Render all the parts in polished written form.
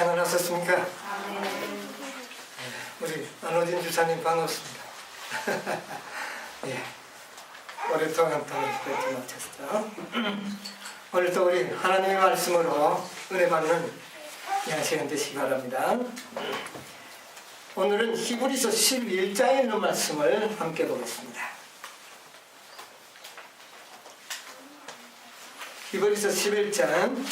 평안하셨습니까? 우리 안호진 주사님 반갑습니다. 예, 오랫동안 또 뵙지 못했죠. 오늘도 우리 하나님의 말씀으로 은혜 받는 시간 되시기 바랍니다. 오늘은 히브리서 11장에 있는 말씀을 함께 보겠습니다. 히브리서 11장,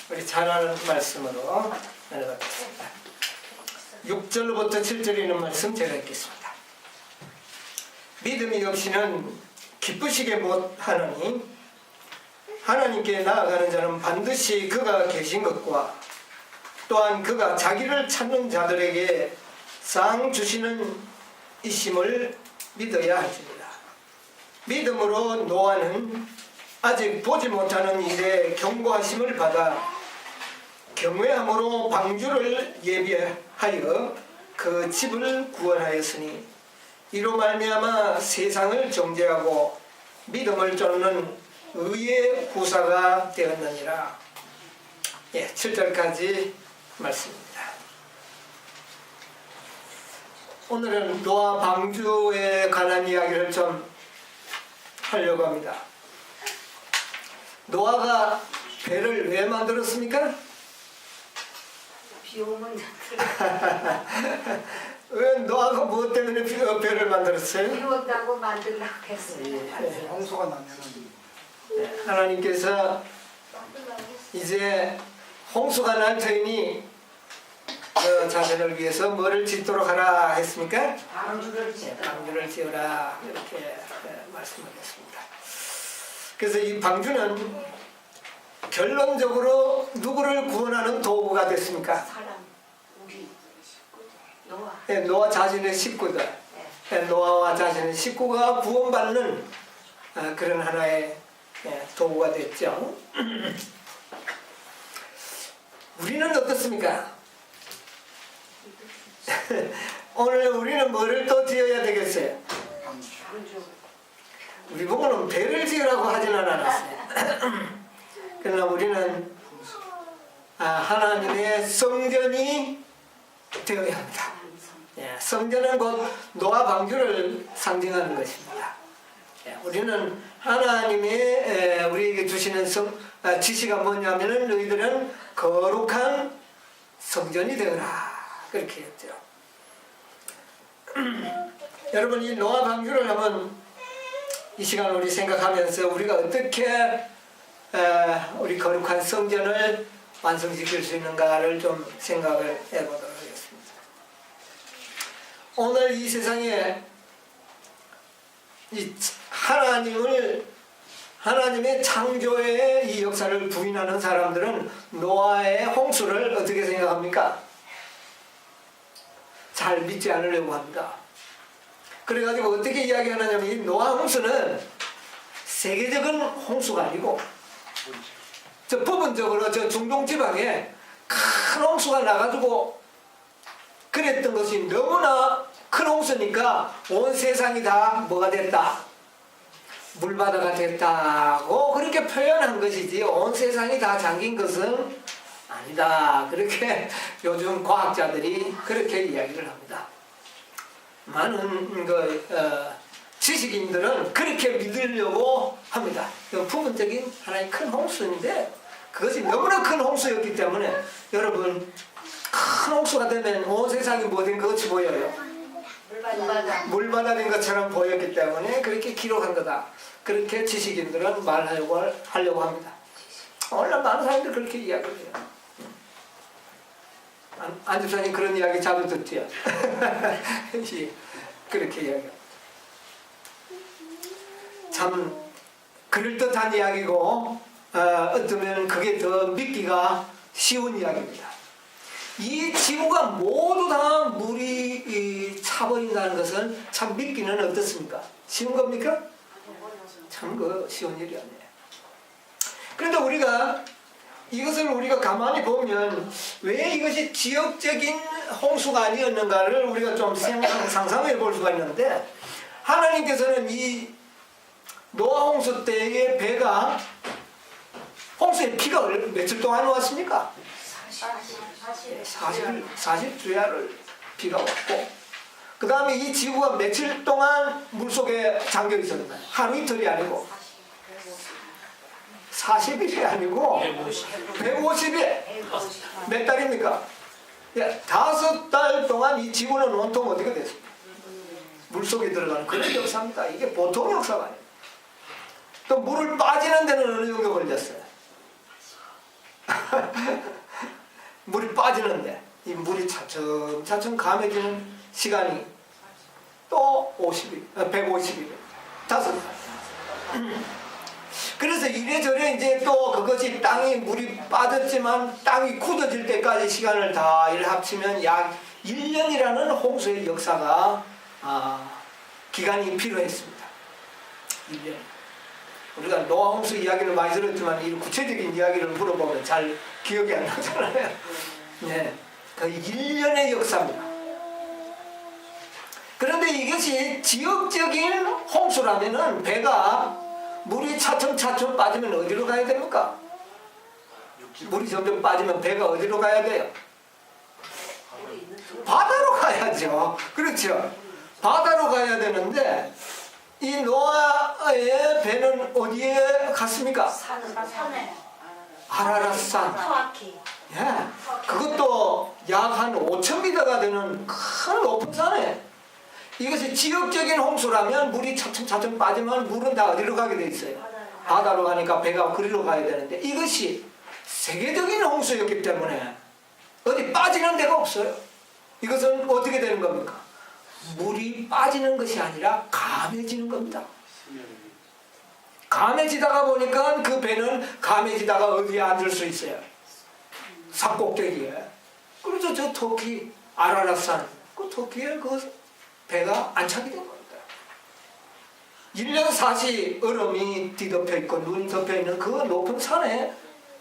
우리 잘 아는 말씀으로 내려가겠습니다. 6절부터 7절에 있는 말씀 제가 읽겠습니다. 믿음이 없이는 기쁘시게 못하느니 하나님께 나아가는 자는 반드시 그가 계신 것과 또한 그가 자기를 찾는 자들에게 상 주시는 이심을 믿어야 할지니라. 믿음으로 노아는 아직 보지 못하는 일에 경고하심을 받아 경외함으로 방주를 예비하여 그 집을 구원하였으니 이로 말미암아 세상을 정죄하고 믿음을 쫓는 의의 후사가 되었느니라. 7절까지 말씀입니다. 오늘은 노아 방주에 관한 이야기를 좀 하려고 합니다. 노아가 배를 왜 만들었습니까? 비 오면 왜 노아가 무엇 때문에 배를 만들었어요? 비 온다고 만들라고 했어요. 홍수가 나면은 하나님께서 이제 홍수가 날 터이니 그 자신을 위해서 뭐를 짓도록 하라 했습니까? 방주를 짓다. 방주를 지어라 이렇게 말씀하셨습니다. 그래서 이 방주는 결론적으로 누구를 구원하는 도구가 됐습니까? 사람, 우리 노아. 노아 자신의 식구들, 노아와 자신의 식구가 구원받는 그런 하나의 도구가 됐죠. 우리는 어떻습니까? 오늘 우리는 뭐를 또 지어야 되겠어요? 방주. 우리 보고는 배를 지으라고 하지는 않았어요. 그러나 우리는 하나님의 성전이 되어야 합니다. 성전은 곧 노아 방주를 상징하는 것입니다. 우리는 하나님의 우리에게 주시는 지시가 뭐냐면은 너희들은 거룩한 성전이 되어라 그렇게 했죠. 여러분, 이 노아 방주를 한번 이 시간 우리 생각하면서 우리가 어떻게 우리 거룩한 성전을 완성시킬 수 있는가를 좀 생각을 해보도록 하겠습니다. 오늘 이 세상에 이 하나님의 창조의 이 역사를 부인하는 사람들은 노아의 홍수를 어떻게 생각합니까? 잘 믿지 않으려고 합니다. 그래가지고 어떻게 이야기하느냐면 이 노아 홍수는 세계적인 홍수가 아니고 저 부분적으로 저 중동 지방에 큰 홍수가 나가지고 그랬던 것이 너무나 큰 홍수니까 온 세상이 다 뭐가 됐다? 물바다가 됐다고 그렇게 표현한 것이지 온 세상이 다 잠긴 것은 아니다. 그렇게 요즘 과학자들이 그렇게 이야기를 합니다. 많은 지식인들은 그렇게 믿으려고 합니다. 부분적인 하나의 큰 홍수인데 그것이 너무나 큰 홍수였기 때문에 여러분 큰 홍수가 되면 온 세상이 뭐된 것 같이 보여요? 물바다 된 것처럼 보였기 때문에 그렇게 기록한 거다. 그렇게 지식인들은 말하려고 합니다. 오늘 많은 사람들이 그렇게 이야기를 해요. 안 집사님 그런 이야기 자주 듣지요? 그렇게 이야기합니다. 참 그럴듯한 이야기고 어쩌면 그게 더 믿기가 쉬운 이야기입니다. 이 지구가 모두 다 물이 차버린다는 것은 참 믿기는 어떻습니까? 쉬운 겁니까? 참 쉬운 일이 아니에요. 그런데 이것을 우리가 가만히 보면 왜 이것이 지역적인 홍수가 아니었는가를 우리가 좀 상상해 볼 수가 있는데 하나님께서는 이 노아 홍수 때의 배가 홍수의 피가 며칠 동안 왔습니까? 40주야를 비가 왔고, 그 다음에 이 지구가 며칠 동안 물속에 잠겨 있었나요? 하루 이틀이 아니고 40일이 아니고 150일. 몇 달입니까? 5달 동안 이 지구는 온통 어디가 됐습니까? 물속에 들어가는 그런 역사입니다. 이게 보통 역사가 아니에요. 또 물을 빠지는 데는 어느 정도 걸렸어요? 물이 빠지는데 이 물이 차츰 감해지는 시간이 또 150일. 5달. 그래서 이래저래 이제 또 그것이 땅에 물이 빠졌지만 땅이 굳어질 때까지 시간을 다 이렇게 합치면 약 1년이라는 홍수의 역사가 기간이 필요했습니다. 1년. 우리가 노아 홍수 이야기를 많이 들었지만 이 구체적인 이야기를 물어보면 잘 기억이 안 나잖아요. 네, 그 1년의 역사입니다. 그런데 이것이 지역적인 홍수라면은 배가 물이 차츰 빠지면 어디로 가야 됩니까? 물이 점점 빠지면 배가 어디로 가야 돼요? 바다로 가야죠. 그렇죠. 바다로 가야 되는데 이 노아의 배는 어디에 갔습니까? 산에 아라랏산. 터키. 예. 그것도 약 한 5,000m가 되는 큰 높은 산에, 이것이 지역적인 홍수라면 물이 차츰 빠지면 물은 다 어디로 가게 돼 있어요? 바다로 가니까 배가 그리로 가야 되는데, 이것이 세계적인 홍수였기 때문에 어디 빠지는 데가 없어요. 이것은 어떻게 되는 겁니까? 물이 빠지는 것이 아니라 감해지는 겁니다. 감해지다가 보니까 그 배는 감해지다가 어디에 앉을 수 있어요? 산꼭대기에. 그래서 저 터키 아라랏산, 그 터키에 그 배가 안착이 된 겁니다. 1년 사시 얼음이 뒤덮여 있고 눈이 덮여 있는 그 높은 산에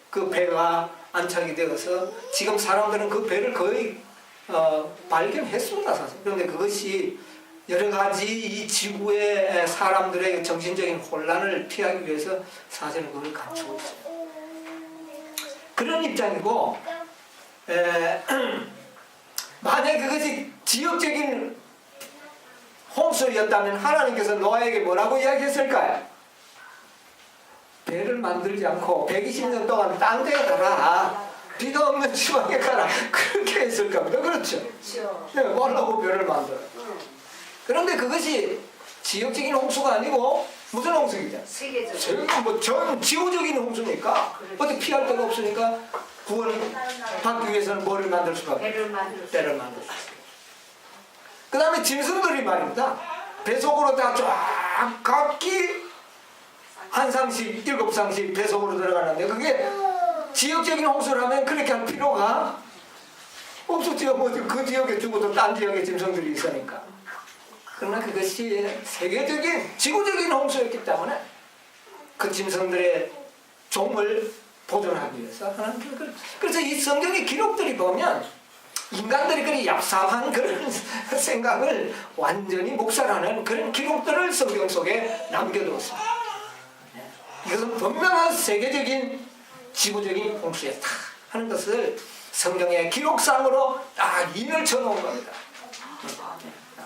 그 배가 안착이 되어서 지금 사람들은 그 배를 거의 발견했습니다, 사실. 그런데 그것이 여러 가지 이 지구의 사람들의 정신적인 혼란을 피하기 위해서 사실은 그걸 감추고 있어요. 그런 입장이고, 만약 그것이 지역적인 홍수였다면 하나님께서 노아에게 뭐라고 이야기했을까요? 배를 만들지 않고 120년 동안 딴 데 가라. 비가 없는 지방에 가라. 그렇게 했을 겁니다. 그렇죠? 네, 뭐라고 배를 만들어요. 그런데 그것이 지역적인 홍수가 아니고 무슨 홍수이죠? 세계적. 전 지구적인 홍수니까 어디 피할 데가 없으니까 구원받기 위해서는 뭐를 만들 수밖에 배를 만들 배를 만들 수 있어요. 그 다음에 짐승들이 말입니다. 배 속으로 다 쫙 각기 한 상씩 7상씩 배 속으로 들어가는데, 그게 지역적인 홍수라면 그렇게 할 필요가 없었죠. 그 지역에 죽어도 딴 지역에 짐승들이 있으니까. 그러나 그것이 세계적인 지구적인 홍수였기 때문에 그 짐승들의 종을 보존하기 위해서 하나님께서, 그래서 이 성경의 기록들이 보면 인간들이 그리 얍삽한 그런 생각을 완전히 묵살하는 그런 기록들을 성경 속에 남겨두었습니다. 이것은 분명한 세계적인 지구적인 홍수였다 하는 것을 성경의 기록상으로 딱 인을 쳐놓은 겁니다.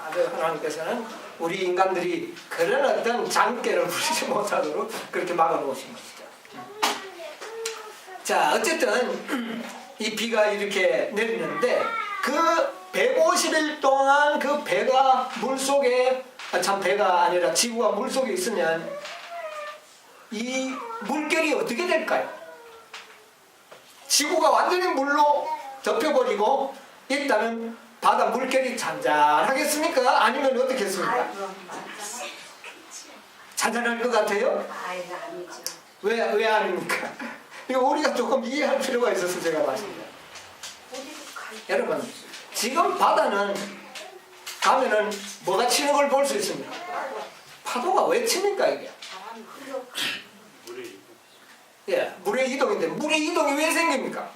아주 하나님께서는 우리 인간들이 그런 어떤 잔꾀를 부리지 못하도록 그렇게 막아놓으신 것이죠. 자, 어쨌든 이 비가 이렇게 내리는데 그 150일 동안 그 배가 물속에, 배가 아니라 지구가 물속에 있으면 이 물결이 어떻게 될까요? 지구가 완전히 물로 덮여버리고 있다면 바다 물결이 잔잔하겠습니까? 아니면 어떻겠습니까? 잔잔할 것 같아요? 아니죠. 왜 아닙니까? 이거 우리가 조금 이해할 필요가 있어서 제가 말씀드려요. 여러분, 지금 바다는 가면은 뭐가 치는 걸 볼 수 있습니다. 파도가 왜 칩니까, 이게? 예, 물의 이동인데 물의 이동이 왜 생깁니까?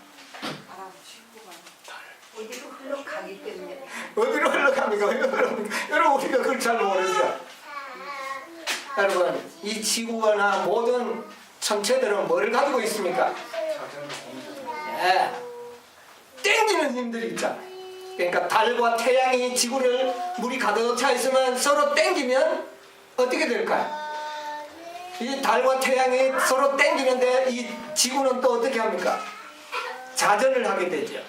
어디로 흘러가기 때문에. 어디로 흘러갑니까? 여러분, 우리가 그걸 잘 모르죠. 여러분, 이 지구나 모든 천체들은 뭐를 가지고 있습니까? 예. 땡기는 힘들이 있잖아요. 그러니까 달과 태양이 지구를 물이 가득 차 있으면 서로 땡기면 어떻게 될까요? 이 달과 태양이 서로 땡기는데 이 지구는 또 어떻게 합니까? 자전을 하게 되죠.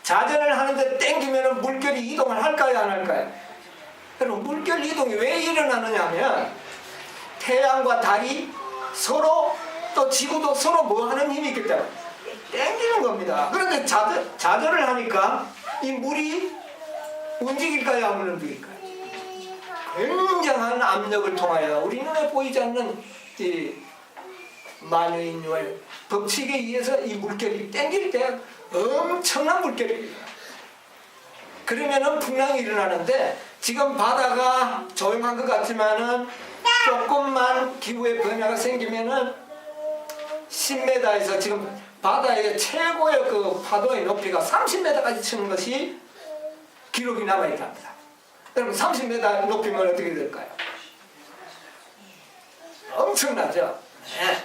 자전을 하는데 땡기면 물결이 이동을 할까요, 안 할까요? 그럼 물결 이동이 왜 일어나느냐 하면 태양과 달이 서로 또 지구도 서로 뭐 하는 힘이 있기 때문에 땡기는 겁니다. 그런데 자전을 하니까 이 물이 움직일까요, 안 움직일까요? 굉장한 압력을 통하여 우리 눈에 보이지 않는 이 만유인율 법칙에 의해서 이 물결이 땡길 때 엄청난 물결이 일어나요. 그러면은 풍랑이 일어나는데 지금 바다가 조용한 것 같지만은 조금만 기후의 변화가 생기면은 10m에서 지금 바다의 최고의 그 파도의 높이가 30m까지 치는 것이 기록이 남아있답니다. 여러분 30m 높이면 어떻게 될까요? 엄청나죠? 네.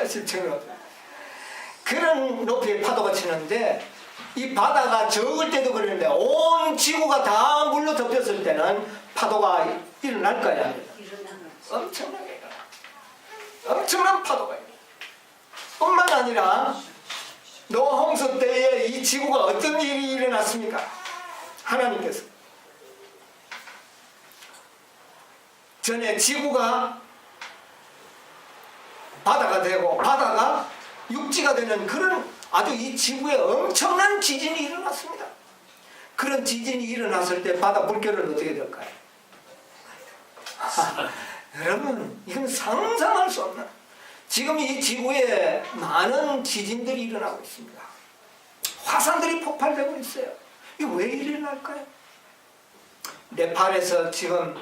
10층으로. 그런 높이의 파도가 치는데 이 바다가 적을 때도 그러는데 온 지구가 다 물로 덮였을 때는 파도가 일어날까요? 엄청나게 일어나. 엄청난 파도가 일어나. 뿐만 아니라 노아 홍수 때에 이 지구가 어떤 일이 일어났습니까? 하나님께서 전에 지구가 바다가 되고 바다가 육지가 되는 그런 아주 이 지구에 엄청난 지진이 일어났습니다. 그런 지진이 일어났을 때 바다 물결은 어떻게 될까요? 여러분 이건 상상할 수 없는 지금 이 지구에 많은 지진들이 일어나고 있습니다. 화산들이 폭발되고 있어요. 이게 왜 일어날까요? 네팔에서 지금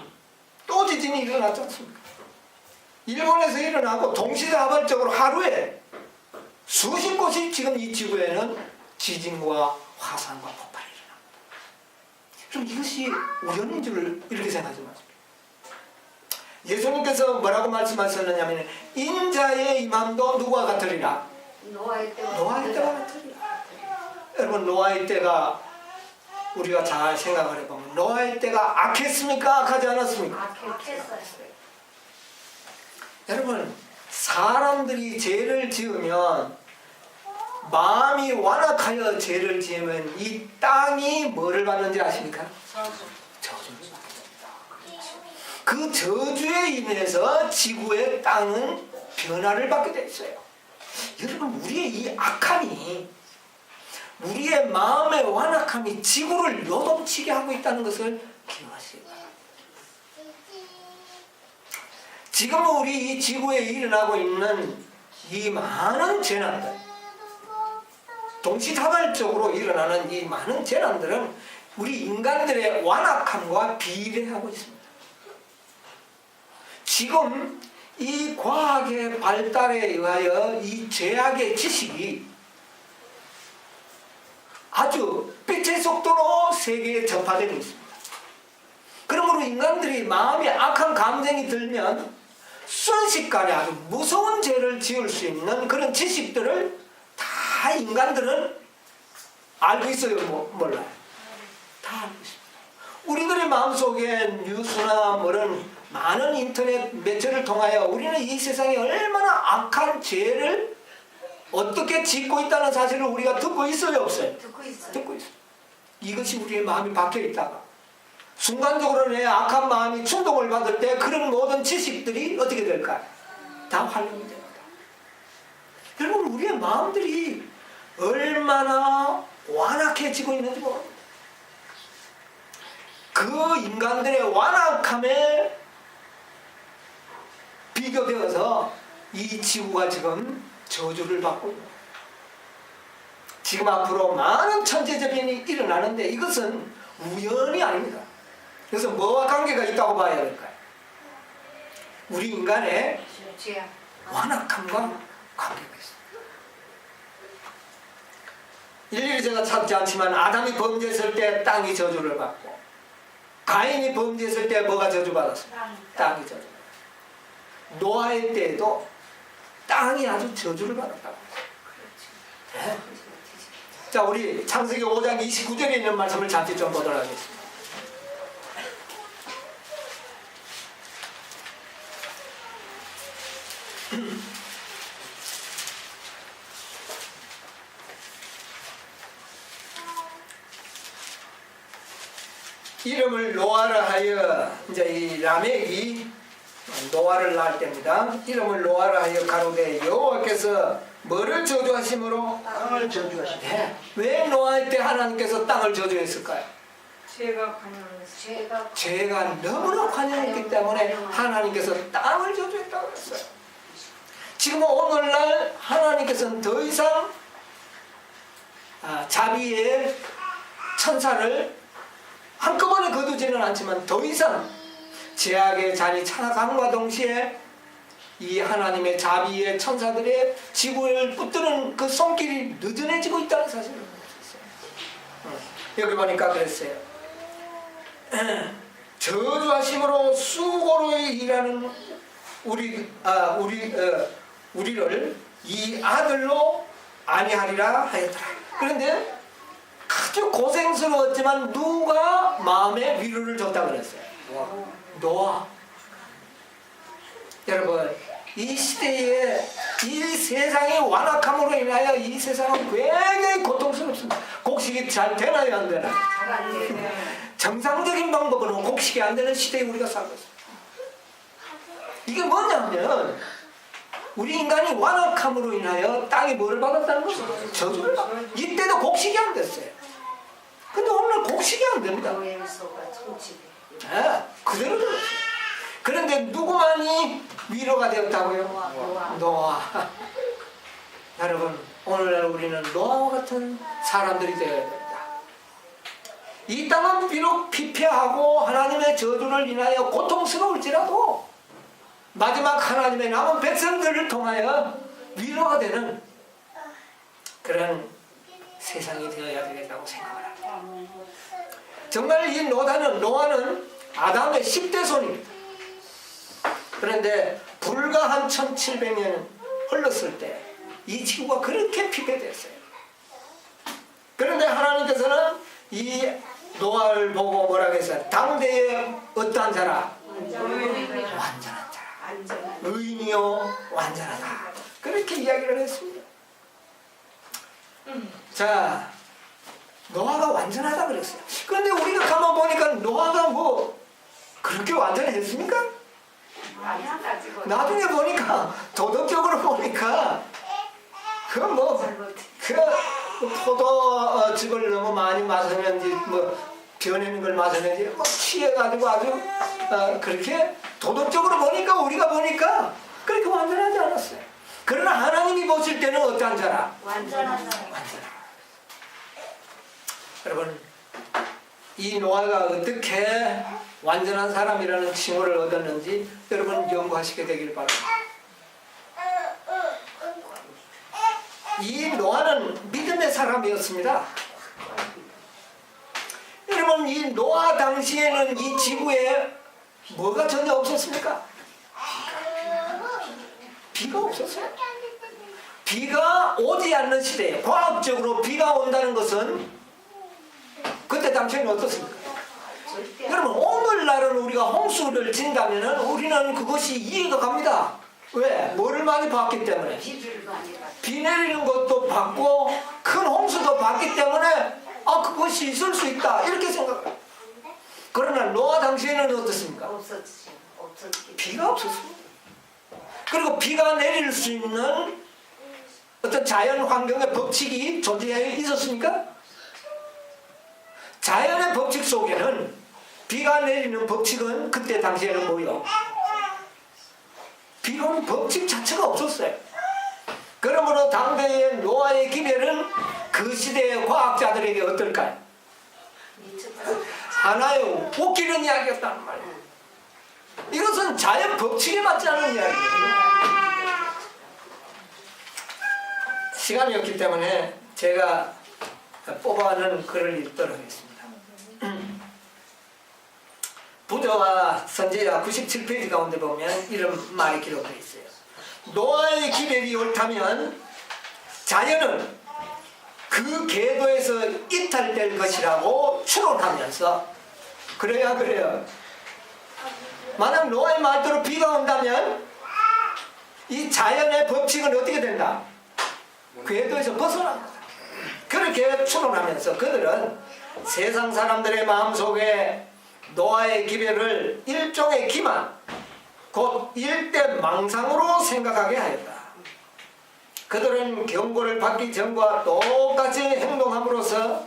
또 지진이 일어났지 않습니까? 일본에서 일어나고 동시다발적으로 하루에 수십 곳이 지금 이 지구에는 지진과 화산과 폭발이 일어납니다. 그럼 이것이 우연인 줄 이렇게 생각하지 마십시오. 예수님께서 뭐라고 말씀하셨느냐면 인자의 임함도 누구와 같으리라? 노아의 때와 같으리라. 여러분 노아의 때가 우리가 잘 생각을 해보면 노아의 때가 악했습니까? 악하지 않았습니까? 악했어요. 여러분 사람들이 죄를 지으면 마음이 완악하여 죄를 지으면 이 땅이 뭐를 받는지 아십니까? 저주를 받습니다. 그 저주에 인해서 지구의 땅은 변화를 받게 돼 있어요. 여러분 우리의 이 악함이 우리의 마음의 완악함이 지구를 요동치게 하고 있다는 것을 기억하시기 바랍니다. 지금 우리 이 지구에 일어나고 있는 이 많은 재난들, 동시다발적으로 일어나는 이 많은 재난들은 우리 인간들의 완악함과 비례하고 있습니다. 지금 이 과학의 발달에 의하여 이 죄악의 지식이 아주 빛의 속도로 세계에 전파되고 있습니다. 그러므로 인간들이 마음에 악한 감정이 들면 순식간에 아주 무서운 죄를 지을 수 있는 그런 지식들을 다 인간들은 알고 있어요? 몰라요? 다 알고 있습니다. 우리들의 마음속에 뉴스나 뭐런 많은 인터넷 매체를 통하여 우리는 이 세상에 얼마나 악한 죄를 어떻게 짓고 있다는 사실을 우리가 듣고 있어요? 없어요? 듣고 있어요. 듣고 있어요. 이것이 우리의 마음이 박혀 있다가 순간적으로 내 악한 마음이 충동을 받을 때 그런 모든 지식들이 어떻게 될까요? 다 활용이 됩니다. 여러분 우리의 마음들이 얼마나 완악해지고 있는지 모릅니다. 그 인간들의 완악함에 비교되어서 이 지구가 지금 저주를 받고 있는 거예요. 지금 앞으로 많은 천재재변이 일어나는데 이것은 우연이 아닙니다. 그래서 뭐와 관계가 있다고 봐야 될까요? 우리 인간의 완악함과 관계가 있습니다. 일일이 제가 찾지 않지만 아담이 범죄했을 때 땅이 저주를 받고 가인이 범죄했을 때 뭐가 저주받았습니까? 땅이 저주받았습니다. 노아의 때에도 땅이 아주 저주를 받았다고. 네. 자, 우리 창세기 5장 29절에 있는 말씀을 잠시 좀 보도록 하겠습니다. 이름을 노아라 하여, 이제 이 라멕이 노아를 낳을 때입니다. 이름을 노아라 하여 가로되 여호와께서 뭐를 저주하심으로? 땅을 저주하시네. 네. 왜 노아할 때 하나님께서 땅을 저주했을까요? 죄가 너무나 관영했기 때문에 하나님께서 땅을 저주했다고 했어요. 지금 오늘날 하나님께서는 더 이상 자비의 천사를 한꺼번에 거두지는 않지만 더 이상 죄악의 잔이 차감과 동시에 이 하나님의 자비의 천사들의 지구를 붙드는 그 손길이 느슨해지고 있다는 사실을 말했어요. 여기 보니까 그랬어요. 저주하심으로 수고로 일하는 우리를 이 아들로 아니하리라 하였더라. 그런데 아주 고생스러웠지만 누가 마음의 위로를 줬다 그랬어요? 노아. 여러분, 이 시대에 이 세상의 완악함으로 인하여 이 세상은 굉장히 고통스럽습니다. 곡식이 잘 되나요, 안 되나? 잘 안 되네. 정상적인 방법으로 곡식이 안 되는 시대에 우리가 살고 있습니다. 이게 뭐냐면 우리 인간이 완악함으로 인하여 땅이 뭐를 받았다는 거죠? 저주를 받았어요. 이때도 곡식이 안 됐어요. 근데 오늘 곡식이 안 됩니다. 노예소가 성취돼. 네, 그대로 들었어요. 그런데 누구만이 위로가 되었다고요? 노아. 여러분, 오늘날 우리는 노아와 같은 사람들이 되어야 됩니다. 이 땅은 비록 피폐하고 하나님의 저주를 인하여 고통스러울지라도 마지막 하나님의 남은 백성들을 통하여 위로가 되는 그런 세상이 되어야 되겠다고 생각을 합니다. 정말 이 노아는 아담의 10대 손입니다. 그런데 불과 한 1700년 흘렀을 때 이 지구가 그렇게 피폐됐어요. 그런데 하나님께서는 이 노아를 보고 뭐라고 했어요? 당대의 어떠한 자라? 완전한 자라. 의인이요 완전하다. 그렇게 이야기를 했습니다. 자, 노아가 완전하다 그랬어요. 그런데 우리가 가만 보니까 노아가 뭐 그렇게 완전했습니까? 나중에 보니까 도덕적으로 보니까 그 포도즙을 너무 많이 마셨는지 뭐 변하는 걸 마셨는지 뭐 취해가지고 아주 그렇게 도덕적으로 보니까 우리가 보니까 그렇게 완전하지 않았어요. 그러나 하나님이 보실 때는 어떠한 자라? 완전한 사람. 여러분, 이 노아가 어떻게 완전한 사람이라는 칭호를 얻었는지 여러분 연구하시게 되길 바랍니다. 이 노아는 믿음의 사람이었습니다. 여러분, 이 노아 당시에는 이 지구에 뭐가 전혀 없었습니까? 비가 없었어요. 비가 오지 않는 시대에 과학적으로 비가 온다는 것은 그때 당시에는 어떻습니까? 여러분, 오늘날은 우리가 홍수를 진다면 우리는 그것이 이해가 갑니다. 왜? 뭐를 많이 봤기 때문에. 비 내리는 것도 봤고 큰 홍수도 봤기 때문에 그것이 있을 수 있다 이렇게 생각해요. 그러나 노아 당시에는 어떻습니까? 비가 없었습니다. 그리고 비가 내릴 수 있는 어떤 자연 환경의 법칙이 존재해 있었습니까? 자연의 법칙 속에는 비가 내리는 법칙은 그때 당시에는 뭐요? 비가 오는 법칙 자체가 없었어요. 그러므로 당대의 노아의 기별은 그 시대의 과학자들에게 어떨까요? 하나의 웃기는 이야기였단 말이에요. 이것은 자연 법칙에 맞지 않는 이야기예요. 시간이 없기 때문에 제가 뽑아낸 글을 읽도록 하겠습니다. 부조와 선지자 97페이지 가운데 보면 이런 말이 기록되어 있어요. 노아의 기별이 옳다면 자연은 그 궤도에서 이탈될 것이라고 추론하면서 그래요. 만약 노아의 말대로 비가 온다면 이 자연의 법칙은 어떻게 된다? 궤도에서 벗어납니다. 그렇게 추론하면서 그들은 세상 사람들의 마음속에 노아의 기별을 일종의 기만, 곧 일대망상으로 생각하게 하였다. 그들은 경고를 받기 전과 똑같이 행동함으로써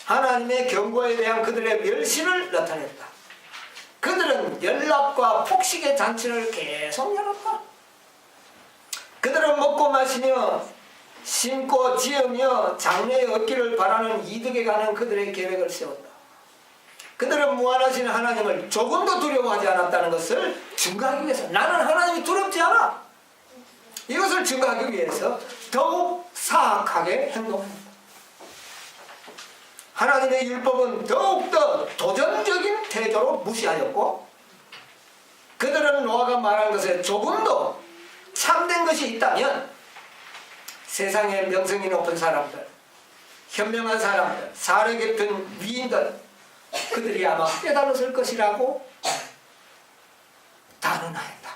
하나님의 경고에 대한 그들의 멸시를 나타냈다. 그들은 연락과 폭식의 잔치를 계속 열었다. 그들은 먹고 마시며 심고 지으며 장래에 얻기를 바라는 이득에 관한 그들의 계획을 세웠다. 그들은 무한하신 하나님을 조금도 두려워하지 않았다는 것을 증거하기 위해서, 나는 하나님이 두렵지 않아, 이것을 증거하기 위해서 더욱 사악하게 행동합니다. 하나님의 율법은 더욱더 도전적인 태도로 무시하였고, 그들은 노아가 말한 것에 조금도 참된 것이 있다면 세상에 명성이 높은 사람들, 현명한 사람들, 사려 깊은 위인들, 그들이 아마 깨달았을 것이라고 단언하였다.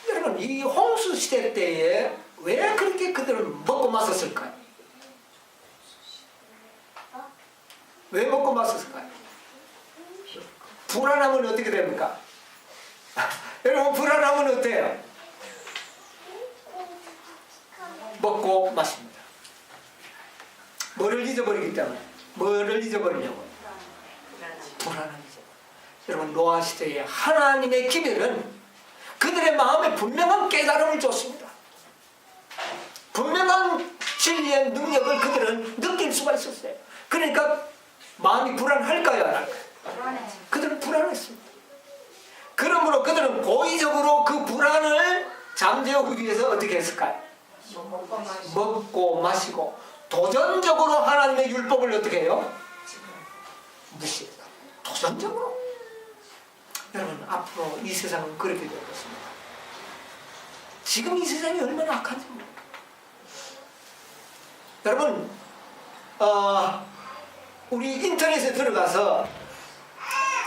여러분, 이 홍수 시대 때에 왜 그렇게 그들은 먹고 마셨을까요? 왜 먹고 마셨을까요? 불안하면 어떻게 됩니까? 여러분, 불안하면 어때요? 먹고 마십니다. 뭐를 잊어버리기 때문에. 뭐를 잊어버리냐고? 불안함이죠. 여러분, 노아 시대에 하나님의 기별은 그들의 마음에 분명한 깨달음을 줬습니다. 분명한 진리의 능력을 그들은 느낄 수가 있었어요. 그러니까 마음이 불안할까요, 안 할까요? 그들은 불안했습니다. 그러므로 그들은 고의적으로 그 불안을 잠재우기 위해서 어떻게 했을까요? 먹고 마시고 도전적으로 하나님의 율법을 어떻게 해요? 무시했다. 도전적으로. 여러분, 앞으로 이 세상은 그렇게 될 것입니다. 지금 이 세상이 얼마나 악한지 모릅니다. 여러분, 우리 인터넷에 들어가서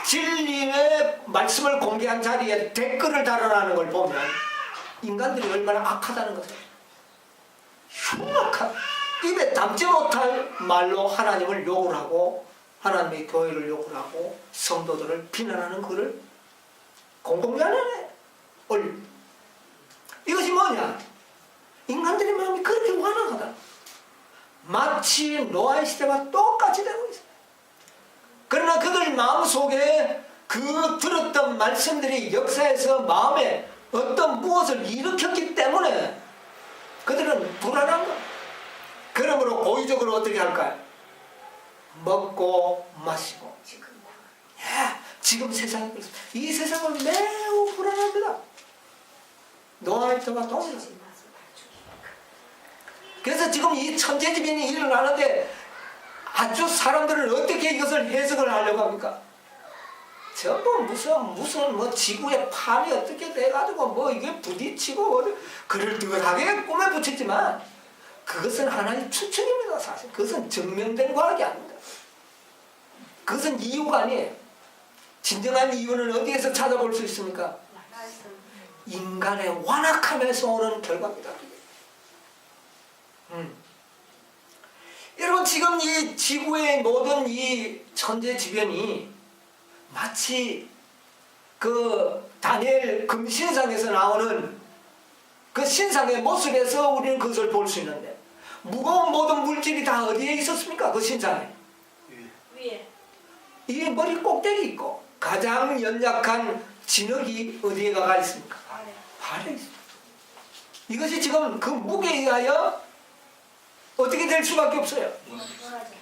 진리의 말씀을 공개한 자리에 댓글을 달아나는 걸 보면 인간들이 얼마나 악하다는 것을, 흉악한, 입에 담지 못할 말로 하나님을 욕을 하고 하나님의 교회를 욕을 하고 성도들을 비난하는 글을 공공연하게 올립니다. 이것이 뭐냐? 인간들의 마음이 그렇게 완악하다. 마치 노아의 시대와 똑같이 되고 있어요. 그러나 그들 마음속에 그 들었던 말씀들이 역사에서 마음에 어떤 무엇을 일으켰기 때문에 그들은 불안한 것. 그러므로 고의적으로 어떻게 할까요? 먹고 마시고. 지금 세상이 그렇습니다. 이 세상은 매우 불안합니다. 노아의 때와 동일합니다. 그래서 지금 이 천재지변이 일어나는데 아주 사람들은 어떻게 이것을 해석을 하려고 합니까? 전부 무슨 뭐 지구의 판이 어떻게 돼가지고 뭐 이게 부딪히고 그럴듯하게 꿈에 붙였지만 그것은 하나의 추측입니다. 사실 그것은 증명된 과학이 아닙니다. 그것은 이유가 아니에요. 진정한 이유는 어디에서 찾아볼 수 있습니까? 인간의 완악함에서 오는 결과입니다. 여러분, 지금 이 지구의 모든 이 천재지변이 마치 그 다니엘 금신상에서 나오는 그 신상의 모습에서 우리는 그것을 볼 수 있는데, 무거운 모든 물질이 다 어디에 있었습니까? 그 신상에 위에. 이 머리 꼭대기 있고 가장 연약한 진흙이 어디에 가 있습니까? 발에 있습니다. 이것이 지금 그 무게에 의하여 어떻게 될 수밖에 없어요.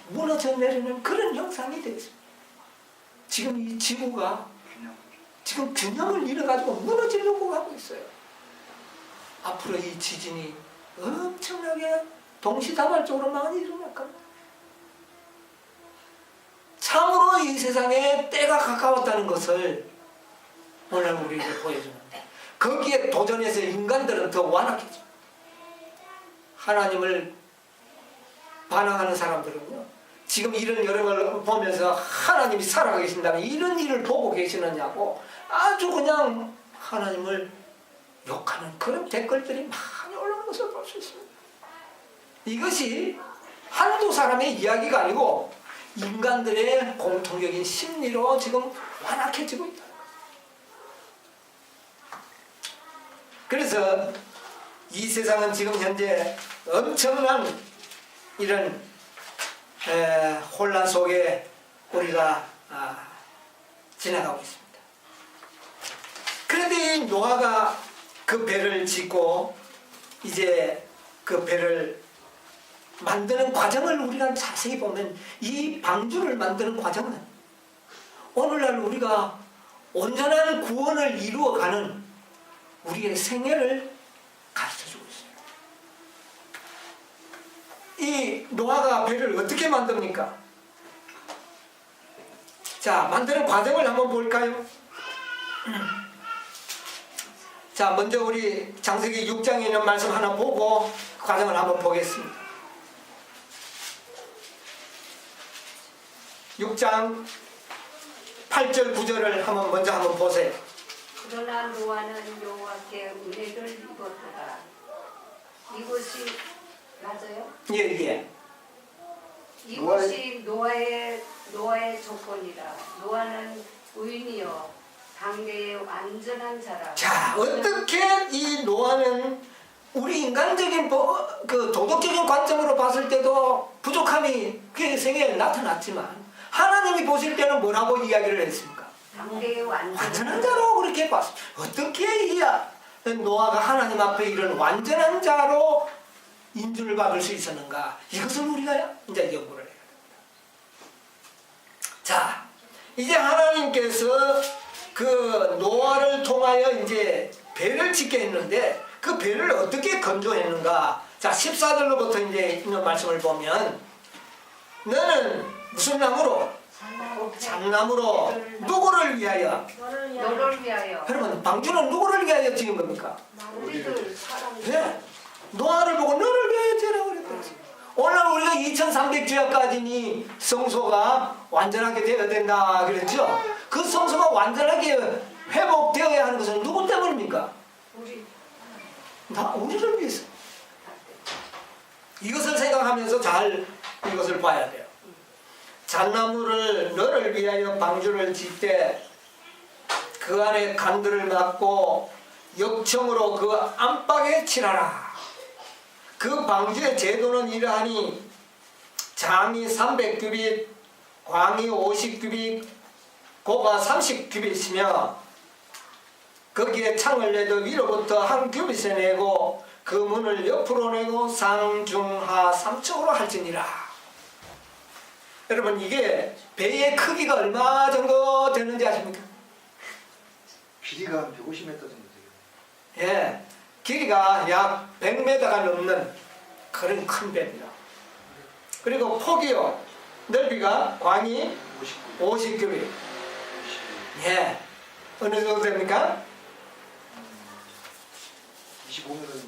무너져 내리는 그런 형상이 되어 있습니다. 지금 이 지구가 지금 균형을 잃어가지고 무너지려고 하고 있어요. 앞으로 이 지진이 엄청나게 동시다발적으로 많이 일어날 겁니다. 참으로 이 세상에 때가 가까웠다는 것을 오늘 우리에게 보여주는데, 거기에 도전해서 인간들은 더 완악해져. 하나님을 반항하는 사람들은요, 지금 이런 여름을 보면서 하나님이 살아계신다면 이런 일을 보고 계시느냐고 아주 그냥 하나님을 욕하는 그런 댓글들이 많이 올라오는 것을 볼 수 있습니다. 이것이 한두 사람의 이야기가 아니고 인간들의 공통적인 심리로 지금 완악해지고 있다는 거예요. 그래서 이 세상은 지금 현재 엄청난 이런 혼란 속에 우리가 지나가고 있습니다. 그런데 이 노아가 그 배를 짓고 이제 그 배를 만드는 과정을 우리가 자세히 보면 이 방주를 만드는 과정은 오늘날 우리가 온전한 구원을 이루어가는 우리의 생애를 가르쳐주고 있어요. 이 노아가 배를 어떻게 만듭니까? 자, 만드는 과정을 한번 볼까요? 자, 먼저 우리 창세기 6장에 있는 말씀 하나 보고 그 과정을 한번 보겠습니다. 6장 8절 9절을 먼저 한번 보세요. 그러나 노아는 여호와께 은혜를 입었도다. 이것이 맞아요? 예. 이것이 노아의 조건이라. 노아는 의인이요 당대의 완전한 자라. 자, 어떻게 이 노아는 우리 인간적인 그 도덕적인 관점으로 봤을 때도 부족함이 그의 생애에 나타났지만 하나님이 보실 때는 뭐라고 이야기를 했습니까? 당대의 완전한 자로 그렇게 봤습니다. 어떻게 이 노아가 하나님 앞에 이런 완전한 자로 인준을 받을 수 있었는가? 이것을 우리가 이제 연구를 해야 됩니다. 자, 이제 하나님께서 그 노아를 통하여 이제 배를 짓게 했는데 그 배를 어떻게 건조했는가? 자, 14절로부터 이제 있는 말씀을 보면 너는 무슨 나무로? 잣나무로. 누구를 위하여? 너를 위하여. 여러분, 방주는 누구를 위하여 지은 겁니까? 우리들 사람. 네. 노아를 보고 너를 위하여 지으라고 그랬거든요. 오늘 우리가 2300주야까지니 성소가 완전하게 되어야 된다 그랬죠? 그 성소가 완전하게 회복되어야 하는 것은 누구 때문입니까? 우리를 위해서. 이것을 생각하면서 잘 이것을 봐야 돼요. 잣나무를 너를 위하여 방주를 짓되 그 안에 간들을 막고 역청으로 그 안방에 칠하라. 그 방주의 제도는 이러하니 장이 300규빗, 광이 50규빗, 고가 30규빗이며 거기에 창을 내도 위로부터 한 규빗에 내고 그 문을 옆으로 내고 상중하 3층으로 할지니라. 여러분, 이게 배의 크기가 얼마 정도 되는지 아십니까? 길이가 한 150m 정도 되겠네요. 예, 길이가 약 100m가 넘는 그런 큰 배입니다. 그리고 폭이요, 넓이가 광이 50규빗. 예, 어느 정도 됩니까? 25m 정도.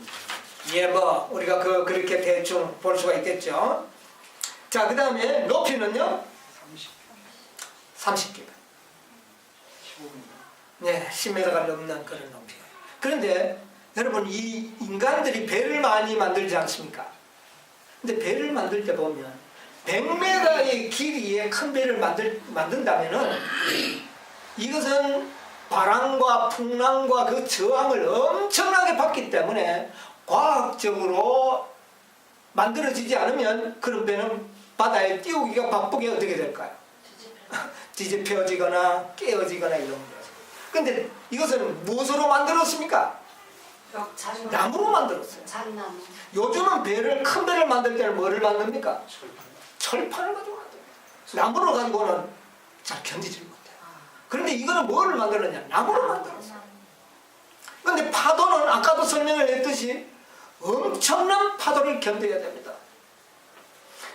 예, 뭐 우리가 그렇게 대충 볼 수가 있겠죠. 자, 그 다음에 높이는요? 30규빗. 15m. 네, 10m가 넘는 그런 높이에요. 그런데 여러분, 이 인간들이 배를 많이 만들지 않습니까? 근데 배를 만들 때 보면 100m의 길이의 큰 배를 만든다면은 이것은 바람과 풍랑과 그 저항을 엄청나게 받기 때문에 과학적으로 만들어지지 않으면 그런 배는 바다에 띄우기가 바쁘게 어떻게 될까요? 뒤집혀지거나 깨어지거나 이런 거죠. 근데 이것은 무엇으로 만들었습니까? 나무로 만들었어요. 잣나무. 요즘은 큰 배를 만들 때는 뭐를 만듭니까? 철판을 가지고 만들어요. 나무를 가지고는 잘 견디지 못해요. 그런데 이거는 뭐를 만들었냐? 나무로 만들었어요. 그런데 파도는 아까도 설명을 했듯이 엄청난 파도를 견뎌야 됩니다.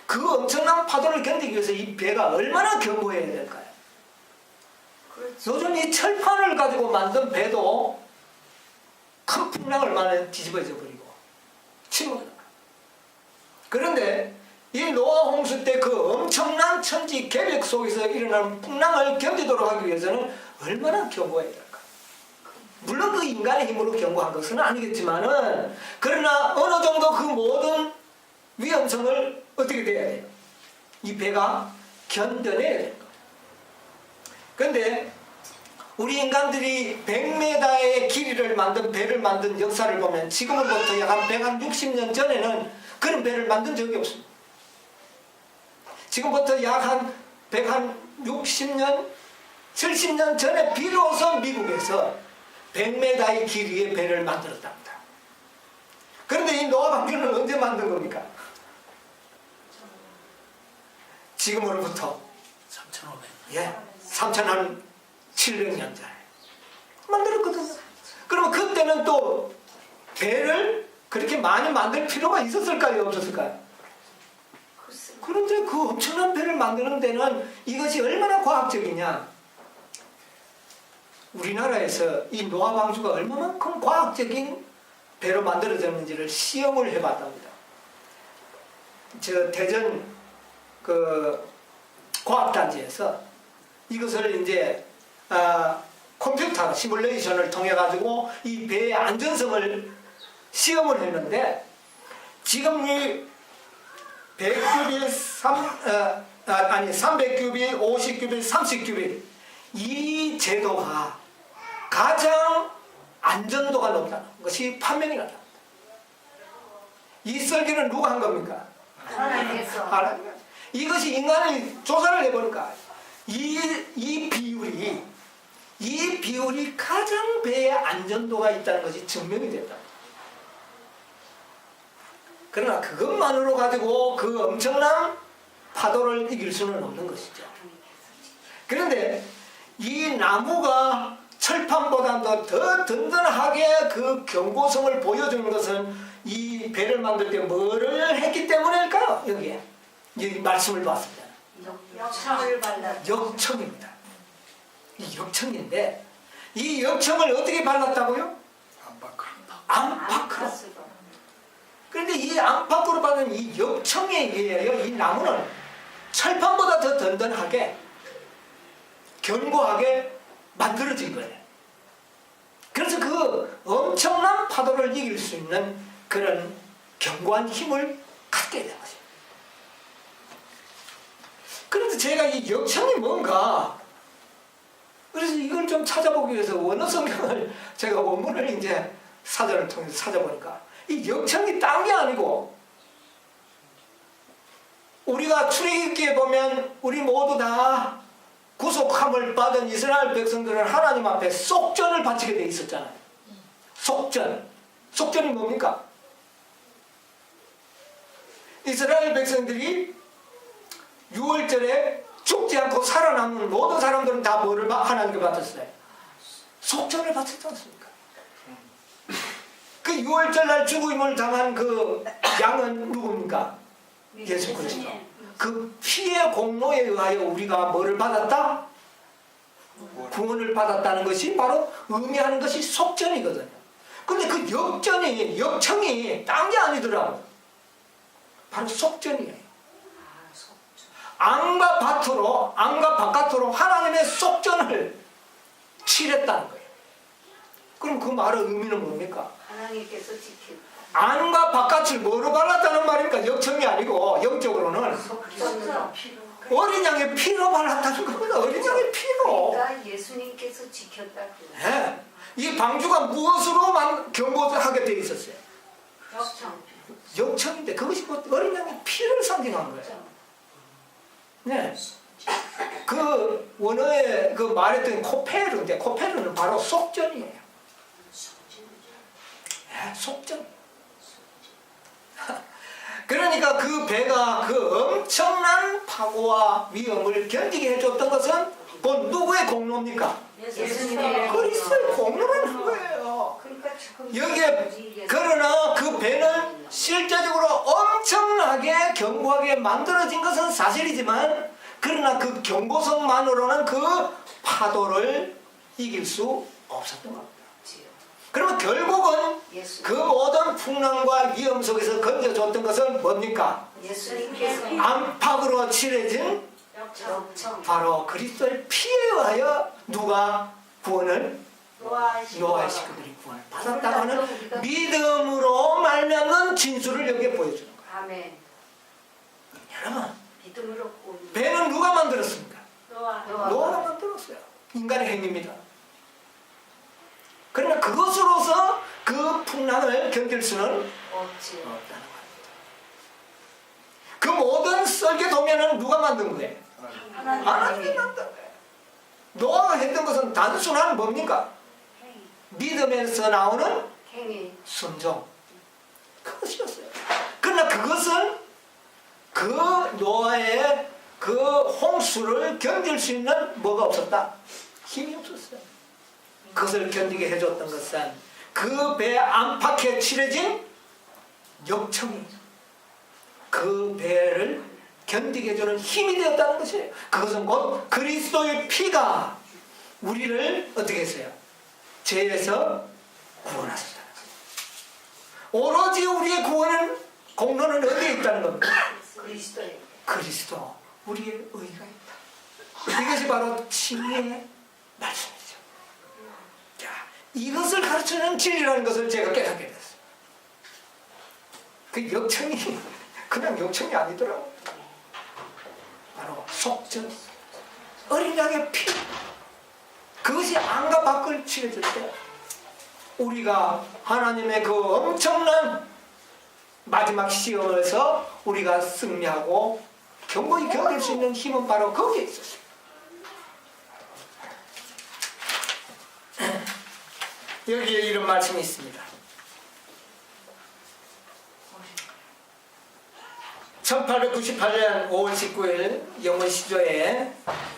그 엄청난 파도를 견디기 위해서 이 배가 얼마나 견고해야 될까요? 요즘 이 철판을 가지고 만든 배도 큰 풍랑을 만에 뒤집어져 버리고 침몰을. 그런데 이 노아 홍수 때 그 엄청난 천지 계획 속에서 일어나는 풍랑을 견디도록 하기 위해서는 얼마나 견고해야 될까? 물론 그 인간의 힘으로 견고한 것은 아니겠지만은, 그러나 어느 정도 그 모든 위험성을 어떻게 돼야 돼요? 이 배가 견뎌내야 돼요. 그런데 우리 인간들이 100m의 길이를 만든 배를 만든 역사를 보면 지금으로부터 약 한 160년 전에는 그런 배를 만든 적이 없습니다. 지금부터 약 한 160년, 70년 전에 비로소 미국에서 100m의 길이의 배를 만들었답니다. 그런데 이 노아 방주는 언제 만든 겁니까? 지금으로부터 3,500. 예, 3,700년 전에 만들었거든요. 그러면 그때는 또 배를 그렇게 많이 만들 필요가 있었을까요? 없었을까요? 글쎄, 그런데 그 엄청난 배를 만드는 데는 이것이 얼마나 과학적이냐. 우리나라에서 이 노아 방주가 얼마만큼 과학적인 배로 만들어졌는지를 시험을 해봤답니다. 저 대전 그 과학단지에서 이것을 이제 컴퓨터 시뮬레이션을 통해 가지고 이 배의 안전성을 시험을 했는데, 지금 이 100규빗, 300규빗, 50규빗, 30규빗 이 제도가 가장 안전도가 높다는 것이 판명이 났다. 이 설계는 누가 한 겁니까? 하나님께서 하나님. 이것이 인간이 조사를 해보니까 이 비율이 가장 배의 안전도가 있다는 것이 증명이 됐다. 그러나 그것만으로 가지고 그 엄청난 파도를 이길 수는 없는 것이죠. 그런데 이 나무가 철판보다도 더 든든하게 그 견고성을 보여주는 것은 이 배를 만들 때 뭐를 했기 때문일까요? 여기에 이 말씀을 봤습니다. 역청을 발라. 역청입니다. 이 역청인데, 이 역청을 어떻게 발랐다고요? 안팎으로. 그런데 이 안팎으로 받은 이 역청에 의하여 이 나무는 철판보다 더 든든하게 견고하게 만들어진 거예요. 그래서 그 엄청난 파도를 이길 수 있는 그런 견고한 힘을 갖게 된 것입니다. 그래서 제가 이 역청이 뭔가, 그래서 이걸 좀 찾아보기 위해서 원어 성경을 제가 원문을 이제 사전을 통해서 찾아보니까 이 역청이 딴 게 아니고, 우리가 출애굽기에 보면 우리 모두 다 구속함을 받은 이스라엘 백성들은 하나님 앞에 속전을 바치게 돼 있었잖아요. 속전이 뭡니까? 이스라엘 백성들이 6월절에 죽지 않고 살아남는 모든 사람들은 다 뭐를 하나님께 바쳤어요? 속전을 바쳤지 않습니까? 그 6월절 날 죽음을 당한 그 양은 누굽니까? 예수 그리스도. 그 피의 공로에 의하여 우리가 뭐를 받았다? 구원을 받았다는 것이 바로 의미하는 것이 속전이거든요. 근데 그 역청이 딴 게 아니더라고. 바로 속전이에요. 안과 바깥으로 하나님의 속전을 칠했다는 거예요. 그럼 그 말의 의미는 뭡니까? 하나님께서 지켰다. 안과 바깥을 뭐로 발랐다는 말입니까? 역청이 아니고 영적으로는 속전으로. 어린 양의 피로 발랐다는 겁니다. 어린 양의 피로. 그러니까 예수님께서 지켰다. 네. 이 방주가 무엇으로 견고하게 되어 있었어요? 역청. 역청인데 그것이 어린 양의 피를 상징한 거예요. 네. 그 원어에 그 말했던 코페르인데, 코페르는 바로 속전이에요. 네, 속전. 그러니까 그 배가 그 엄청난 파고와 위험을 견디게 해줬던 것은 곧 누구의 공로입니까? 예수님의 그리스도의 공로라는 거예요. 그러니까 지금 여기에 그러나 그 배는 실제적으로 엄청나게 견고하게 만들어진 것은 사실이지만, 그러나 그 견고성만으로는 그 파도를 이길 수 없었던 겁니다. 그러면 결국은 예수. 그 모든 풍랑과 위험 속에서 건져줬던 것은 뭡니까? 예수님께서 안팎으로 칠해진 역청 바로 그리스도의 피에 의하여 누가 구원을 노아하시고 노아의 식구들이 구원을 받았다는 믿음으로 말미암는 진술을 여기에 보여주는 거예요. 아멘. 여러분, 믿음으로 구원. 배는 누가 만들었습니까? 노아가 노아가 만들었어요. 인간의 행위입니다. 그러나 그것으로서 그 풍랑을 견딜 수는 없지. 없다는 겁니다. 그 모든 썰개 도면은 누가 만든 거예요? 하나님이 하나님이 만든 거예요. 노아가 했던 것은 단순한 뭡니까? 믿음에서 나오는 행위. 순종. 그것이었어요. 그러나 그것은 그 노아의 그 홍수를 견딜 수 있는 뭐가 없었다? 힘이 없었어요. 그것을 견디게 해줬던 것은 그 배 안팎에 칠해진 역청이 그 배를 견디게 해주는 힘이 되었다는 것이에요. 그것은 곧 그리스도의 피가 우리를 어떻게 했어요? 죄에서 구원하셨다는 거예요. 오로지 우리의 구원은 공로는 어디에 있다는 겁니까? 그리스도의 그리스도 우리의 의가 있다. 이것이 바로 진리의 말씀이죠. 자, 이것을 가르치는 진리라는 것을 제가 깨닫게 됐어요. 그 역청이 그냥 역청이 아니더라고요. 바로 속전, 어린 양의 피. 그것이 안과 밖을 칠해줄 때 우리가 하나님의 그 엄청난 마지막 시험에서 우리가 승리하고 견고히 견딜 수 있는 힘은 바로 거기에 있었어요. 여기에 이런 말씀이 있습니다. 1898년 5월 19일 영문 시조에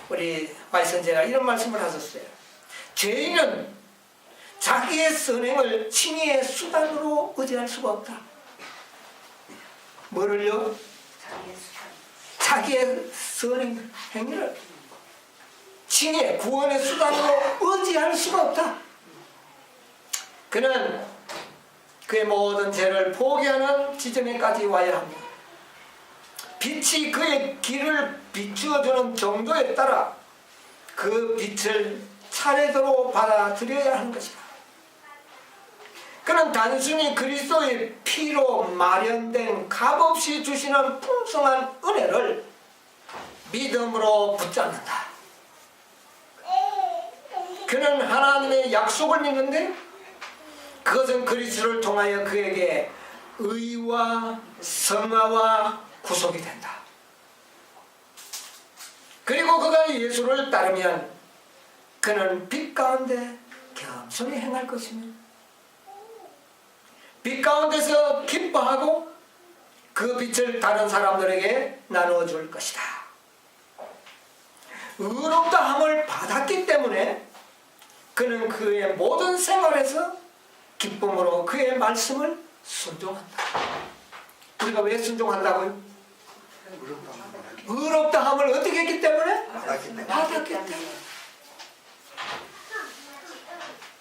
우리 와이선제가 이런 말씀을 하셨어요. 죄인은 자기의 선행을 칭의의 수단으로 의지할 수가 없다. 뭐를요? 자기의 수단. 자기의 선행 행위를 칭의 구원의 수단으로 의지할 수가 없다. 그는 그의 모든 죄를 포기하는 지점에까지 와야 합니다. 빛이 그의 길을 비추어주는 정도에 따라 그 빛을 차례대로 받아들여야 하는 것이다. 그는 단순히 그리스도의 피로 마련된 값없이 주시는 풍성한 은혜를 믿음으로 붙잡는다. 그는 하나님의 약속을 믿는데 그것은 그리스도를 통하여 그에게 의와 성화와 구속이 된다. 그리고 그가 예수를 따르면 그는 빛 가운데 겸손히 행할 것이며 빛 가운데서 기뻐하고 그 빛을 다른 사람들에게 나누어 줄 것이다. 의롭다함을 받았기 때문에 그는 그의 모든 생활에서 기쁨으로 그의 말씀을 순종한다. 우리가 왜 순종한다고요? 의롭다함을 어떻게 했기 때문에? 받았기 때문에.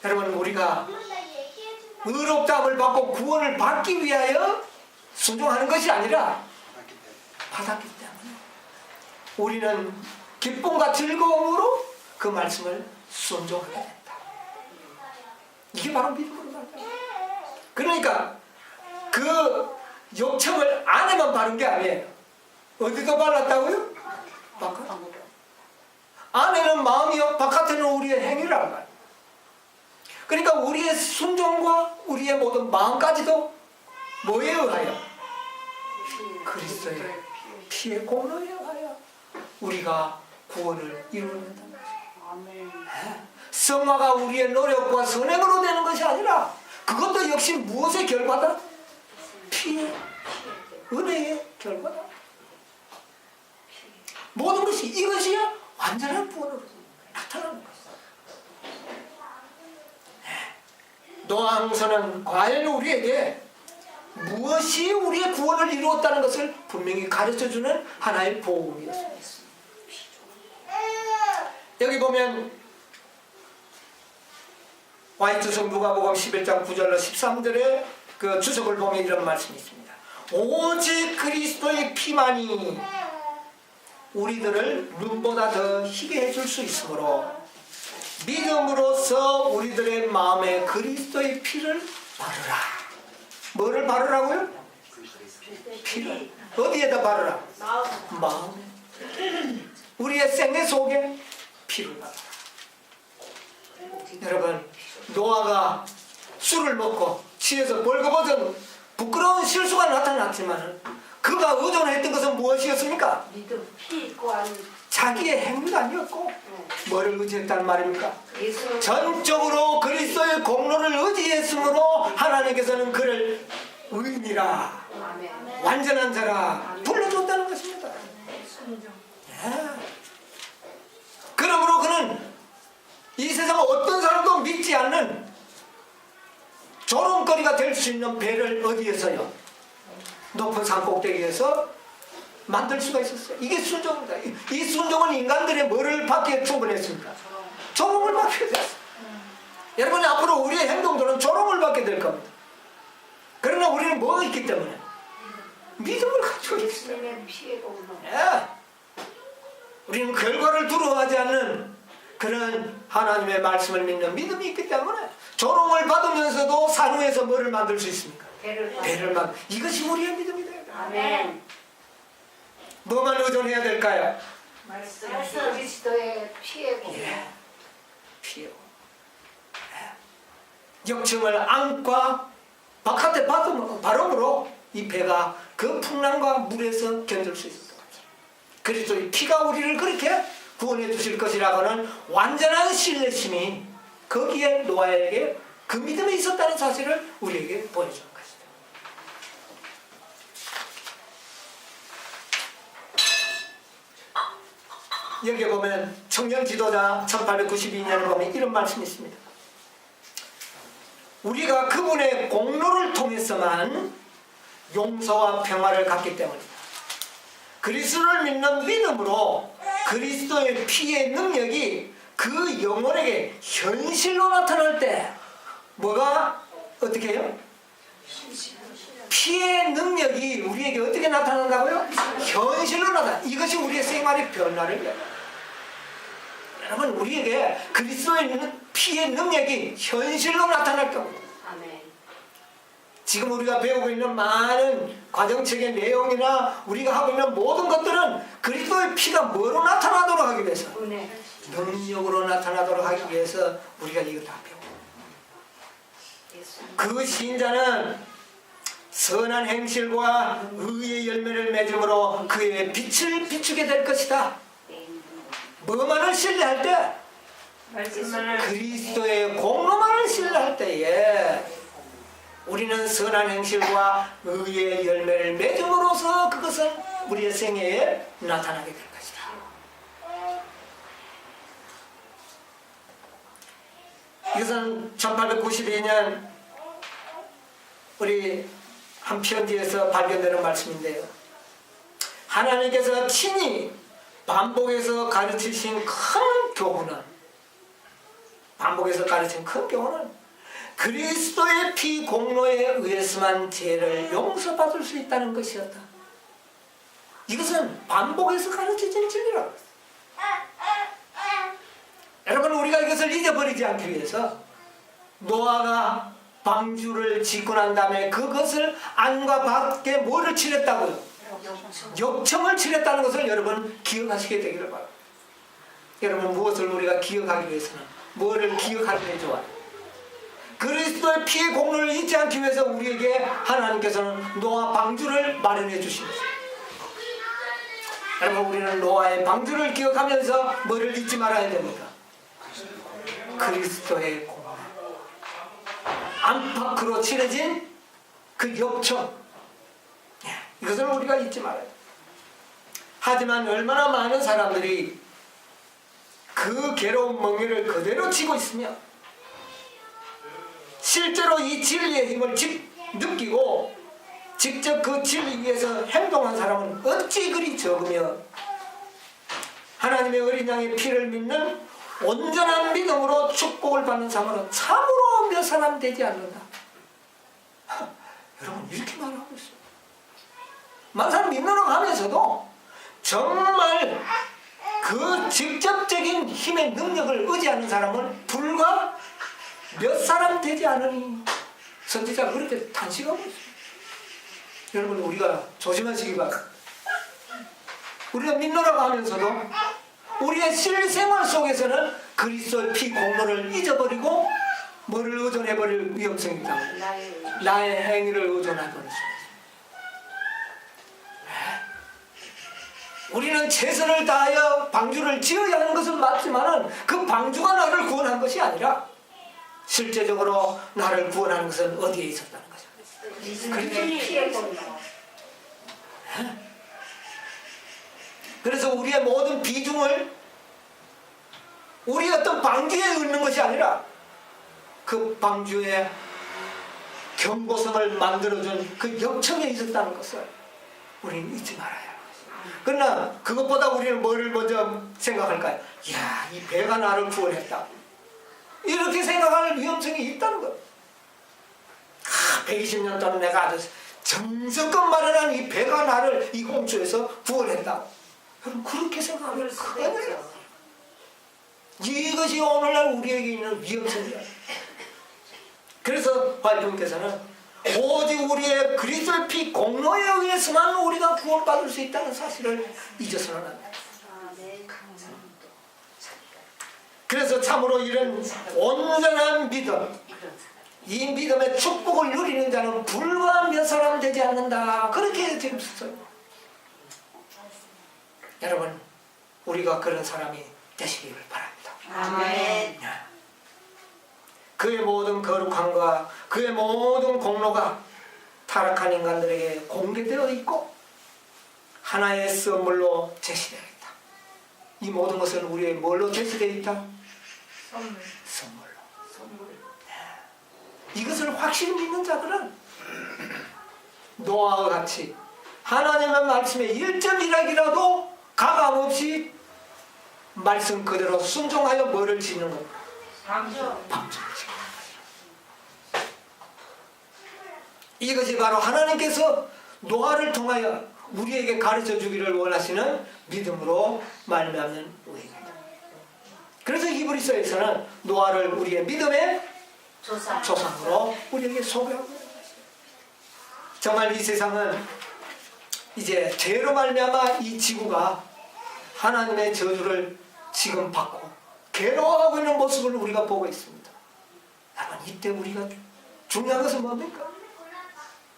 여러분, 우리가 의롭다함을 받고 구원을 받기 위하여 순종하는 것이 아니라 받았기 때문에 우리는 기쁨과 즐거움으로 그 말씀을 순종하게 된다. 이게 바로 믿음으로 말이야. 그러니까 그 욕청을 안에만 바른 게 아니에요. 어디도 발랐다고요? 바깥. 안에는 마음이요, 바깥에는 우리의 행위라는 거예요. 그러니까 우리의 순종과 우리의 모든 마음까지도 뭐에 의하여? 그리스도의 피의 공로에 의하여 우리가 구원을 이루는다는 거죠. 아멘. 성화가 우리의 노력과 선행으로 되는 것이 아니라 그것도 역시 무엇의 결과다? 피의 은혜의 결과다. 모든 것이 이것이야 완전한 구원으로 나타나는 것이다. 노아항서는 과연 우리에게 무엇이 우리의 구원을 이루었다는 것을 분명히 가르쳐주는 하나의 복음이었습니다. 여기 보면 와이트성 누가복음 11장 9절로 13절에 그 주석을 보면 이런 말씀이 있습니다. 오직 그리스도의 피만이 우리들을 눈보다 더 희게 해줄 수 있으므로 믿음으로써 우리들의 마음에 그리스도의 피를 바르라. 뭐를 바르라고요? 피를. 어디에다 바르라? 마음에. 우리의 생애 속에 피를 바르라. 여러분, 노아가 술을 먹고 취해서 벌거벗은 부끄러운 실수가 나타났지만 그가 의존했던 것은 무엇이었습니까? 믿음, 피 구한 자기의 행위가 아니었고 뭐를 의지했다는 말입니까? 예수. 전적으로 그리스도의 공로를 의지했으므로 하나님께서는 그를 의인이라 아멘. 완전한 자라 불러줬다는 것입니다. 순종. 예. 그러므로 그는 이 세상 어떤 사람도 믿지 않는 조롱거리가 될 수 있는 배를 어디에서요? 높은 산 꼭대기에서 만들 수가 있었어요. 이게 순종입니다. 이 순종은 인간들의 뭐를 받기에 충분했습니까? 조롱을 받게 됐어요. 여러분, 앞으로 우리의 행동들은 조롱을 받게 될 겁니다. 그러나 우리는 뭐가 있기 때문에? 믿음을 가지고 있어요. 예수님의 피의 공로. 예. 우리는 결과를 두려워하지 않는 그런 하나님의 말씀을 믿는 믿음이 있기 때문에 조롱을 받으면서도 산후에서 뭐를 만들 수 있습니까? 배를 만들. 이것이 우리의 믿음이 돼요. 아멘. 뭐만 의존해야 될까요? 말씀. 그리스도의 피의 공로. 예. 피요. 예. 역청을 안과 바깥에 바람으로 이 배가 그 풍랑과 물에서 견딜 수 있었던 거죠. 그리스도의 피가 우리를 그렇게 구원해 주실 것이라고는 완전한 신뢰심이 거기에 노아에게 그 믿음에 있었다는 사실을 우리에게 보여주는 것이죠. 여기에 보면 청년 지도자 1892년을 보면 이런 말씀이 있습니다. 우리가 그분의 공로를 통해서만 용서와 평화를 갖기 때문이다. 그리스도를 믿는 믿음으로 그리스도의 피의 능력이 그 영혼에게 현실로 나타날 때 뭐가 어떻게 해요? 피의 능력이 우리에게 어떻게 나타난다고요? 현실로 나타나. 이것이 우리의 생활의 변화를 위해요. 여러분, 우리에게 그리스도의 피의 능력이 현실로 나타날 겁니다. 아멘. 지금 우리가 배우고 있는 많은 과정책의 내용이나 우리가 하고 있는 모든 것들은 그리스도의 피가 뭐로 나타나도록 하기 위해서, 은혜. 능력으로 나타나도록 하기 위해서 우리가 이거 다 배워요. 예수. 그 신자는 선한 행실과 의의 열매를 맺음으로 그의 빛을 비추게 될 것이다. 뭐만을 신뢰할 때? 그리스도의 공로만을 신뢰할 때에 우리는 선한 행실과 의의 열매를 맺음으로써 그것은 우리의 생애에 나타나게 될 것이다. 이것은 1892년 우리 한 편지에서 발견되는 말씀인데요. 하나님께서 친히 반복해서 가르치신 큰 교훈은, 반복해서 가르친 큰 교훈은 그리스도의 피 공로에 의해서만 죄를 용서받을 수 있다는 것이었다. 이것은 반복해서 가르쳐진 진리라고 했어요. 여러분, 우리가 이것을 잊어버리지 않기 위해서 노아가 방주를 짓고 난 다음에 그것을 안과 밖에 뭐를 칠했다고요? 역청을 칠했다는 것을 여러분 기억하시게 되기를 바랍니다. 여러분, 무엇을 우리가 기억하기 위해서는 뭐를 기억하는 게 좋아요? 그리스도의 피의 공로를 잊지 않기 위해서 우리에게 하나님께서는 노아 방주를 마련해 주신 것입니다. 여러분, 우리는 노아의 방주를 기억하면서 뭐를 잊지 말아야 됩니까? 그리스도의 공로, 안팎으로 칠해진 그 역청, 이것을 우리가 잊지 말아야 돼요. 하지만 얼마나 많은 사람들이 그 괴로운 멍에를 그대로 쥐고 있으며 실제로 이 진리의 힘을 느끼고 직접 그 진리 위에서 행동한 사람은 어찌 그리 적으며 하나님의 어린 양의 피를 믿는 온전한 믿음으로 축복을 받는 사람은 참으로 몇 사람 되지 않는다. 여러분 이렇게 말하고 있어요. 많은 사람 믿는 가면서도 정말 그 직접적인 힘의 능력을 의지하는 사람은 불과 몇 사람 되지 않으니 선지자가 그렇게 탄식하고 있어요. 여러분 우리가 조심하시기 바랍니다. 우리가 믿노라고 하면서도 우리의 실생활 속에서는 그리스도의 피 공로를 잊어버리고 뭐를 의존해버릴 위험성이 있다. 나의 행위를 의존해버릴 수 있어요. 우리는 최선을 다하여 방주를 지어야 하는 것은 맞지만 그 방주가 나를 구원한 것이 아니라 실제적으로 나를 구원하는 것은 어디에 있었다는 거죠. 예수님의 피해 공로. 그래서 우리의 모든 비중을 우리 어떤 방주에 있는 것이 아니라 그 방주의 경고성을 만들어준 그 역청에 있었다는 것을 우리는 잊지 말아야 합니다. 그러나 그것보다 우리는 뭐를 먼저 생각할까요? 이야, 이 배가 나를 구원했다. 이렇게 생각할 위험성이 있다는 거예요. 120년 동안 내가 아주 정성껏 마련한 이 배가 나를 이 홍수에서 구원했다. 여러분 그렇게 생각하면 큰일이에요. 이것이 오늘날 우리에게 있는 위험성이에요. 그래서 화이트님께서는 오직 우리의 그리스도의 피 공로에 의해서만 우리가 구원받을 수 있다는 사실을 잊어서는 안 돼요. 그래서 참으로 이런 온전한 믿음, 이 믿음의 축복을 누리는 자는 불과 몇 사람 되지 않는다. 그렇게 지금 썼어요. 여러분 우리가 그런 사람이 되시기를 바랍니다. 아멘. 그의 모든 거룩함과 그의 모든 공로가 타락한 인간들에게 공개되어 있고 하나의 선물로 제시되었다. 이 모든 것은 우리의 뭘로 제시되어 있다? 선물로. 이것을 확실히 믿는 자들은 노아와 같이 하나님의 말씀에 1.1억이라도 가감없이 말씀 그대로 순종하여 뭐를 짓는 것? 방주를 짓는 것. 이것이 바로 하나님께서 노아를 통하여 우리에게 가르쳐 주기를 원하시는 믿음으로 말미암는 우리입니다. 그래서 히브리서에서는 노아를 우리의 믿음의 조상으로 우리에게 소개하고 있는 것입니다. 정말 이 세상은 이제 죄로 말미암아 이 지구가 하나님의 저주를 지금 받고 괴로워하고 있는 모습을 우리가 보고 있습니다. 여러분 이때 우리가 중요한 것은 뭡니까?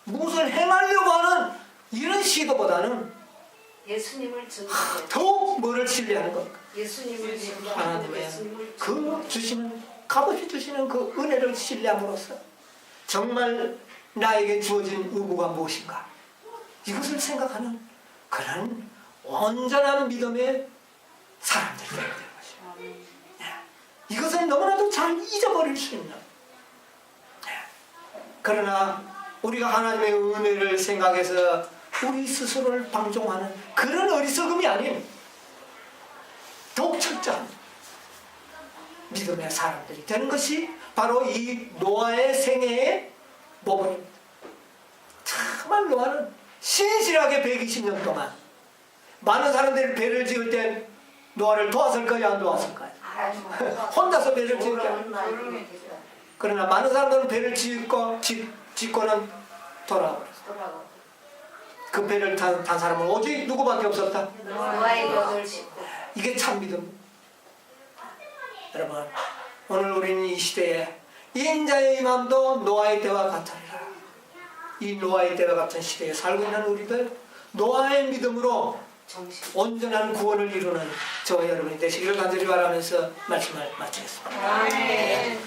무엇을 행하려고 하는 이런 시도보다는 예수님을 증거해. 더욱 뭐를 신뢰하는 겁니까? 예수님을 증거하고 하나님의 예수님을 그 주시는 값없이 주시는 그 은혜를 신뢰함으로써 정말 나에게 주어진 의무가 무엇인가 이것을 생각하는 그런 온전한 믿음의 사람들이 되는 것입니다. 이것을 너무나도 잘 잊어버릴 수 있는. 그러나 우리가 하나님의 은혜를 생각해서 우리 스스로를 방종하는 그런 어리석음이 아닌 더욱 철저한 믿음의 사람들이 되는 것이 바로 이 노아의 생애의 모범입니다. 정말 노아는 신실하게 120년 동안 많은 사람들이 배를 지을 때 노아를 도왔을까요? 안 도왔을까요? 혼자서 배를 지을 때 그러나 많은 사람들은 배를 짓고는 돌아버렸어요. 그 배를 탄 사람은 오직 누구밖에 없었다? 노아의 벽을 짚고. 이게 참 믿음. 여러분 오늘 우리는 이 시대에 인자의 임함도 노아의 때와 같으리라. 이 노아의 때와 같은 시대에 살고 있는 우리들 노아의 믿음으로 온전한 구원을 이루는 저와 여러분이 되시기를 간절히 바라면서 말씀을 마치겠습니다. 아멘.